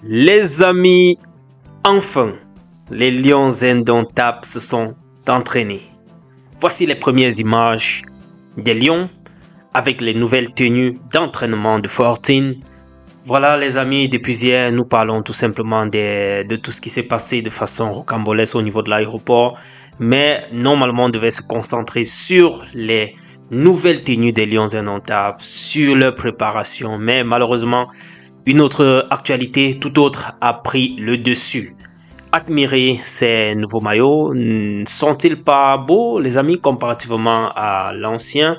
Les amis, enfin, les Lions indomptables se sont entraînés. Voici les premières images des Lions avec les nouvelles tenues d'entraînement de Fortin. Voilà les amis, depuis hier, nous parlons tout simplement de tout ce qui s'est passé de façon rocambolesque au niveau de l'aéroport. Mais normalement, on devait se concentrer sur les nouvelles tenues des Lions indomptables, sur leur préparation. Mais malheureusement, une autre actualité tout autre a pris le dessus. Admirez ces nouveaux maillots. Sont-ils pas beaux, les amis, comparativement à l'ancien?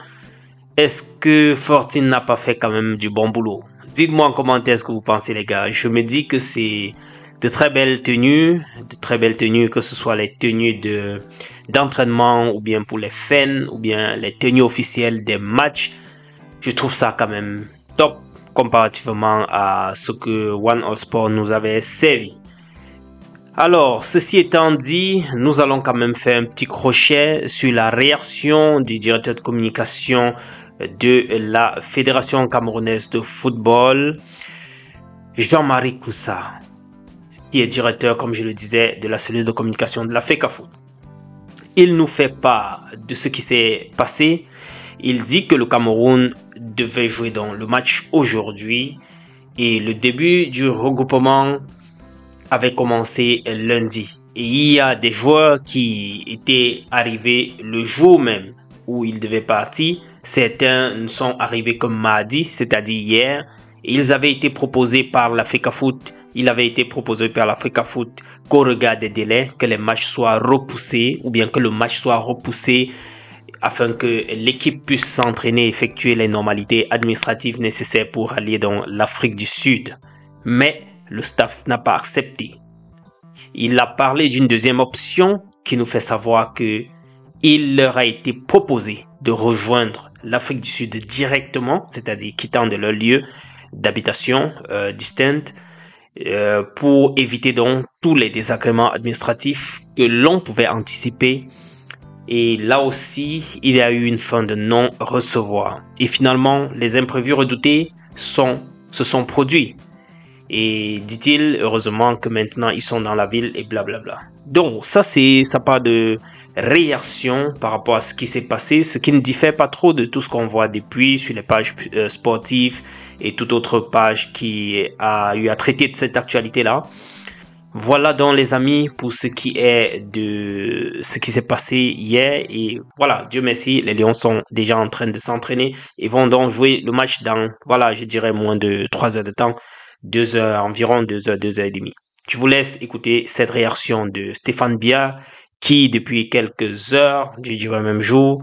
Est-ce que Fortin n'a pas fait quand même du bon boulot? Dites-moi en commentaire ce que vous pensez, les gars. Je me dis que c'est de très belles tenues, que ce soit les tenues d'entraînement ou bien pour les fans ou bien les tenues officielles des matchs. Je trouve ça quand même top comparativement à ce que One All Sport nous avait servi. Alors, ceci étant dit, nous allons quand même faire un petit crochet sur la réaction du directeur de communication de la Fédération camerounaise de football, Jean-Marie Koussa, qui est directeur, comme je le disais, de la cellule de communication de la FECAFOOT. Il nous fait part de ce qui s'est passé. Il dit que le Cameroun devait jouer dans le match aujourd'hui et le début du regroupement avait commencé lundi. Et il y a des joueurs qui étaient arrivés le jour même où ils devaient partir. Certains sont arrivés comme mardi, c'est-à-dire hier. Et ils avaient été proposés par la FECAFOOT. Il avait été proposé par la FECAFOOT qu'au regard des délais, que les matchs soient repoussés ou bien que le match soit repoussé afin que l'équipe puisse s'entraîner et effectuer les normalités administratives nécessaires pour aller dans l'Afrique du Sud. Mais le staff n'a pas accepté. Il a parlé d'une deuxième option qui nous fait savoir que il leur a été proposé de rejoindre l'Afrique du Sud directement, c'est-à-dire quittant de leur lieu d'habitation distinct, pour éviter donc tous les désagréments administratifs que l'on pouvait anticiper. Et là aussi, il y a eu une fin de non-recevoir. Et finalement, les imprévus redoutés se sont produits. Et dit-il, heureusement que maintenant ils sont dans la ville et blablabla. Donc ça part de réaction par rapport à ce qui s'est passé, ce qui ne diffère pas trop de tout ce qu'on voit depuis sur les pages sportives et toute autre page qui a eu à traiter de cette actualité-là. Voilà donc les amis pour ce qui est de ce qui s'est passé hier. Et voilà, Dieu merci, les Lions sont déjà en train de s'entraîner et vont donc jouer le match dans, voilà, je dirais moins de 3 heures de temps. 2 heures, environ 2 heures, 2 heures et demie. Je vous laisse écouter cette réaction de Stéphane Biya qui, depuis quelques heures, je dirais même jour,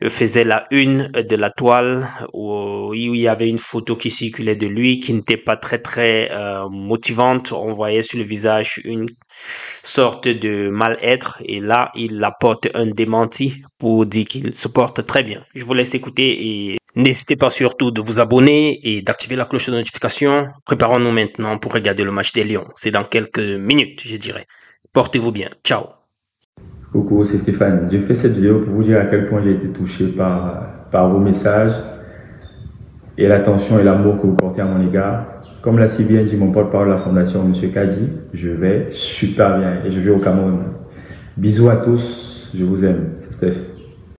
faisait la une de la toile où il y avait une photo qui circulait de lui qui n'était pas très motivante. On voyait sur le visage une sorte de mal-être et là, il apporte un démenti pour dire qu'il se porte très bien. Je vous laisse écouter et n'hésitez pas surtout de vous abonner et d'activer la cloche de notification. Préparons-nous maintenant pour regarder le match des Lions. C'est dans quelques minutes, je dirais. Portez-vous bien. Ciao. Coucou, c'est Stéphane. J'ai fait cette vidéo pour vous dire à quel point j'ai été touché par vos messages et l'attention et l'amour que vous portez à mon égard. Comme l'a si bien dit mon porte-parole de la fondation, M. Kadi, je vais super bien et je vais au Cameroun. Bisous à tous, je vous aime. C'est Steph.